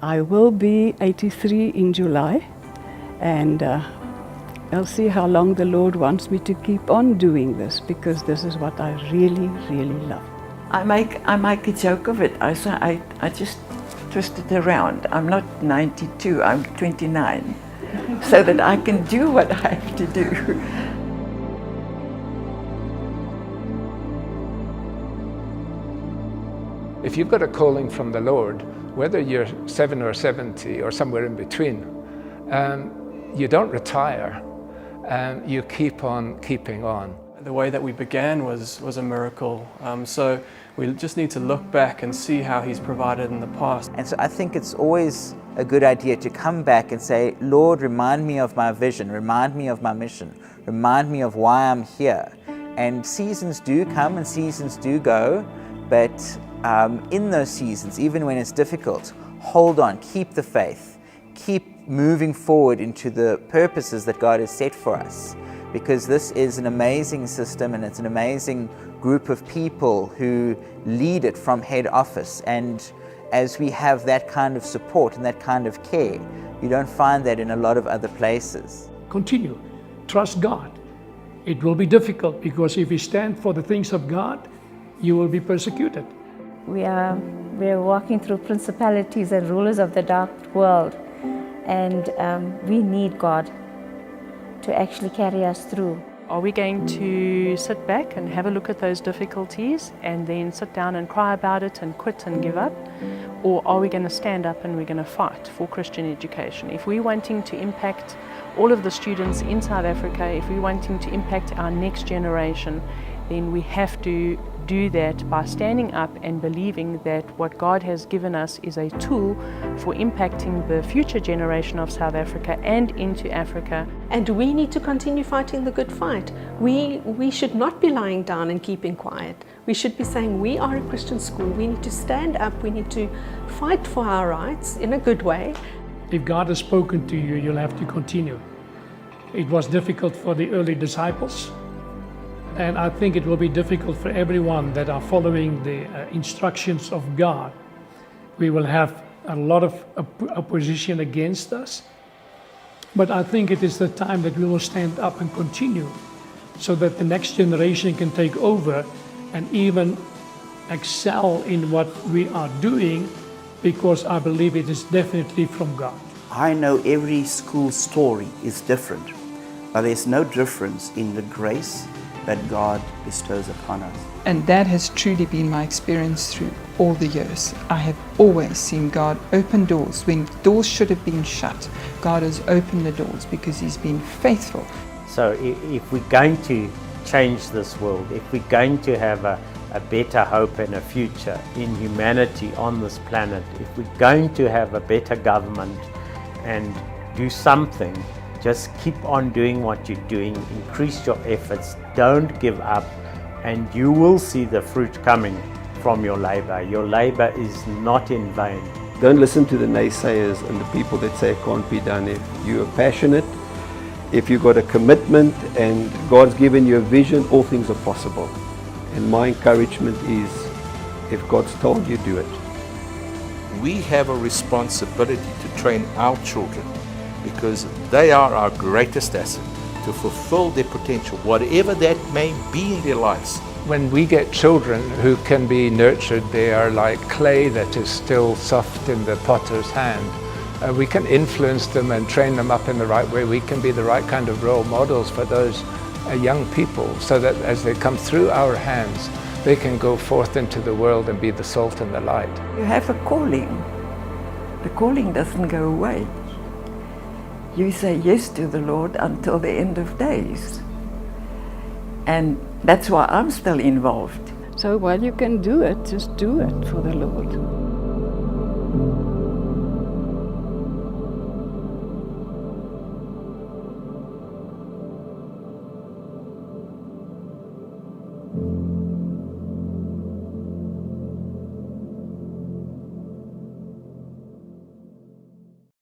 I will be 83 in July, and I'll see how long the Lord wants me to keep on doing this, because this is what I really, really love. I make a joke of it. I say I just twist it around. I'm not 92, I'm 29, so that I can do what I have to do. If you've got a calling from the Lord, whether you're 7 or 70 or somewhere in between, you don't retire, you keep on keeping on. The way that we began was a miracle, so we just need to look back and see how He's provided in the past. And so I think it's always a good idea to come back and say, Lord, remind me of my vision, remind me of my mission, remind me of why I'm here. And seasons do come and seasons do go, but in those seasons, even when it's difficult, hold on, keep the faith, keep moving forward into the purposes that God has set for us. Because this is an amazing system, and it's an amazing group of people who lead it from head office. And as we have that kind of support and that kind of care, you don't find that in a lot of other places. Continue. Trust God. It will be difficult, because if you stand for the things of God, you will be persecuted. We're walking through principalities and rulers of the dark world, and we need God to actually carry us through. Are we going to sit back and have a look at those difficulties and then sit down and cry about it and quit and give up? Or are we going to stand up and we're going to fight for Christian education? If we're wanting to impact all of the students in South Africa, if we're wanting to impact our next generation, then we have to do that by standing up and believing that what God has given us is a tool for impacting the future generation of South Africa and into Africa. And we need to continue fighting the good fight. We should not be lying down and keeping quiet. We should be saying, we are a Christian school. We need to stand up. We need to fight for our rights in a good way. If God has spoken to you, you'll have to continue. It was difficult for the early disciples, and I think it will be difficult for everyone that are following the instructions of God. We will have a lot of opposition against us, but I think it is the time that we will stand up and continue, so that the next generation can take over and even excel in what we are doing, because I believe it is definitely from God. I know every school story is different, but there's no difference in the grace that God bestows upon us. And that has truly been my experience through all the years. I have always seen God open doors when doors should have been shut. God has opened the doors because He's been faithful. So if we're going to change this world, if we're going to have a better hope and a future in humanity on this planet, if we're going to have a better government and do something, just keep on doing what you're doing, increase your efforts, don't give up, and you will see the fruit coming from your labor. Your labor is not in vain. Don't listen to the naysayers and the people that say it can't be done. If you are passionate, if you've got a commitment and God's given you a vision, all things are possible. And my encouragement is, if God's told you, do it. We have a responsibility to train our children, because they are our greatest asset, to fulfill their potential, whatever that may be in their lives. When we get children who can be nurtured, they are like clay that is still soft in the potter's hand. We can influence them and train them up in the right way. We can be the right kind of role models for those young people, so that as they come through our hands, they can go forth into the world and be the salt and the light. You have a calling. The calling doesn't go away. You say yes to the Lord until the end of days. And that's why I'm still involved. So while you can do it, just do it for the Lord.